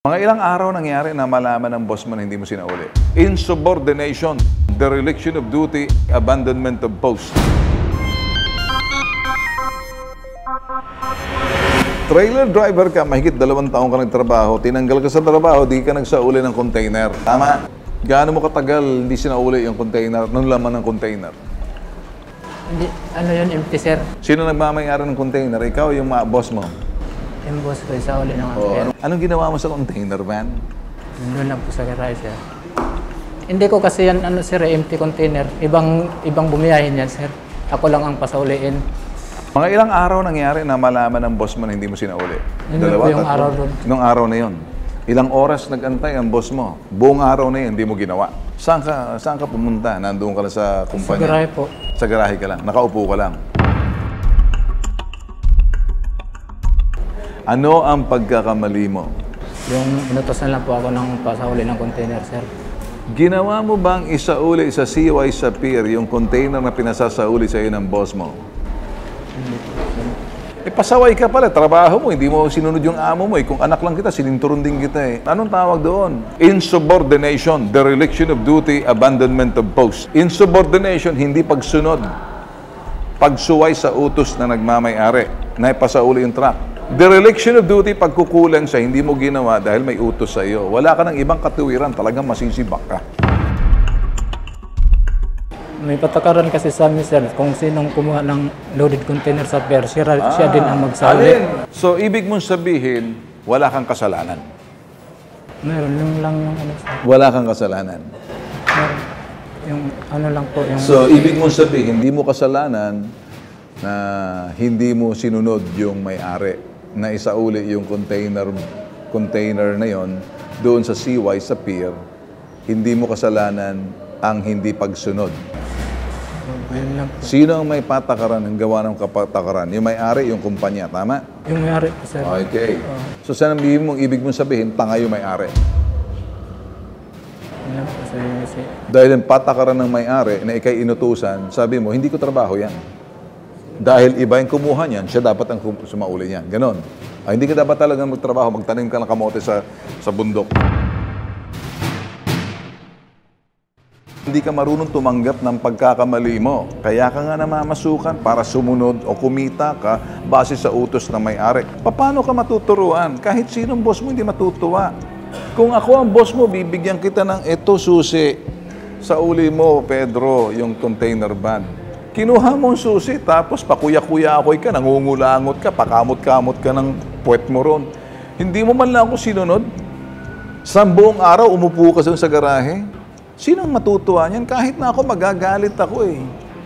Mga ilang araw nangyari na malaman ng boss mo na hindi mo sinauli. Insubordination, dereliction of duty, abandonment of post. Trailer driver ka, mahigit 2 taon ka nagtrabaho, tinanggal ka sa trabaho, di ka nagsauli ng container. Tama? Gaano mo katagal hindi sinauli yung container, nung laman ng container? Hindi, ano yun, empty sir. Sino nagmamayari ng container? Ikaw, yung boss mo? Yung boss ko, isa ulit ng pero Anong ginawa mo sa container, man? doon lang po sa garage sir. Hindi ko kasi yan, ano sir, empty container. Ibang bumiyahin yan sir. Ako lang ang pasauliin. Mga ilang araw nangyari na malaman ng boss mo na hindi mo sinauli? Yun po yung araw doon. Nung araw na yon. Ilang oras nag-antay ang boss mo? Buong araw na yun, hindi mo ginawa. Saan ka pumunta? Nandoon ka lang sa kumpanya? Sa garahe po. Sa garahe ka lang? Nakaupo ka lang? Ano ang pagkakamali mo? Yung inutos na lang po ako ng pasauli ng container sir. Ginawa mo bang isauli sa CY sa pier yung container na pinasasauli sa iyo ng boss mo? Pasaway ka pala, trabaho mo, hindi mo sinunod yung amo mo. Kung anak lang kita, sininturon din kita eh. Anong tawag doon? Insubordination, dereliction of duty, abandonment of post. Insubordination, hindi pagsunod. Pagsuway sa utos na nagmamayari, na ipasauli yung truck. Dereliction of duty, pagkukulang sa hindi mo ginawa dahil may utos sa iyo. Wala ka ng ibang katuwiran, talagang masisibak ka. May patakaran kasi sa amin sir, kung sinong kumuha ng loaded container sa pier, siya din ang magsauli. Alin? So, ibig mong sabihin, wala kang kasalanan. Meron yung lang yung ano sir. Wala kang kasalanan. Meron. Yung ano lang po, yung So, ibig mong sabihin, hindi mo kasalanan na hindi mo sinunod yung may-ari na isauli yung container na yon doon sa CY sa pier. Hindi mo kasalanan ang hindi pagsunod. yun lang po. Sino ang may patakaran ng gawa ng kapatakaran? Yung may-ari, yung kumpanya, tama? Yung mayari po sir. Okay. So, saan ang ibig mong sabihin, tanga yung may-ari? Yun lang po sir. Dahil yung patakaran ng may-ari na ikay inutusan, sabi mo, hindi ko trabaho yan. Dahil iba yung kumuha niyan, siya dapat ang sumauli niyan. Ganon. Hindi ka dapat talagang magtrabaho, magtanim ka ng kamote sa bundok. Hindi ka marunong tumanggap ng pagkakamali mo. Kaya ka nga namamasukan para sumunod o kumita ka base sa utos ng may-ari. Paano ka matuturuan? Kahit sinong boss mo hindi matutuwa. Kung ako ang boss mo, bibigyan kita ng eto susi. Sa uli mo, Pedro, yung container van. Kinuha mo ang susi, tapos pakuya-kuya-akoy ka, nangungulangot ka, pakamot-kamot ka ng puwet mo ron. Hindi mo man lang ako sinunod. Sa buong araw, umupo ka sa garahe. Sinong matutuwa niyan? Kahit na ako, magagalit ako eh.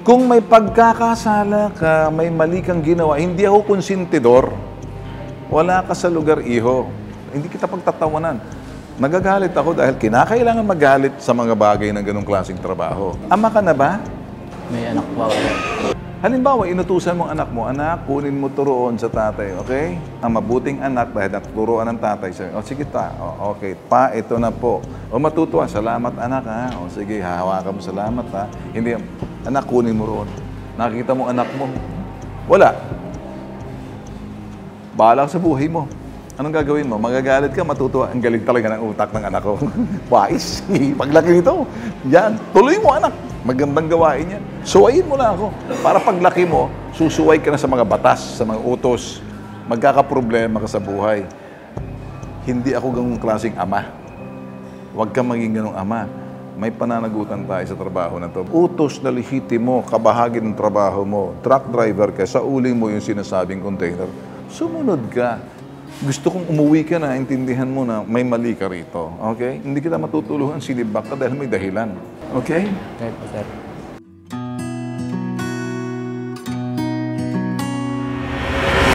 Kung may pagkakasala ka, may mali kang ginawa, hindi ako konsentidor. Wala ka sa lugar, iho. Hindi kita pagtatawanan. Nagagalit ako dahil kinakailangan magalit sa mga bagay ng ganong klaseng trabaho. Ama ka na ba? May anak po ako. Halimbawa, inutusan mong anak mo, anak, kunin mo turuan sa tatay, okay? Ang mabuting anak dahil natuturuan ng tatay sa'yo. O sige ta, okay, pa, ito na po. O matutuwa, salamat anak ha. O sige, hahawakan mo, salamat ha. Hindi, anak, kunin mo roon. Nakikita mo anak mo, wala. Bahala ka sa buhay mo. Anong gagawin mo? Magagalit ka, matutuwa. Ang galing talaga ng utak ng anak ko. Wais. Paglaki nito, yan. Tuloy mo, anak. Magandang gawain yan. Suwayin mo lang ako. Para paglaki mo, susuway ka na sa mga batas, sa mga utos. Magkakaproblema ka sa buhay. Hindi ako ganung klaseng ama. Huwag kang maging ganung ama. May pananagutan tayo sa trabaho na to. Utos na lehitimo, kabahagi ng trabaho mo. Truck driver ka, sa uling mo yung sinasabing container. Sumunod ka. Gusto kong umuwi ka na, intindihan mo na may mali ka rito. Okay? Hindi kita matutulungan, sinibak ka dahil may dahilan. Okay? Okay po sir.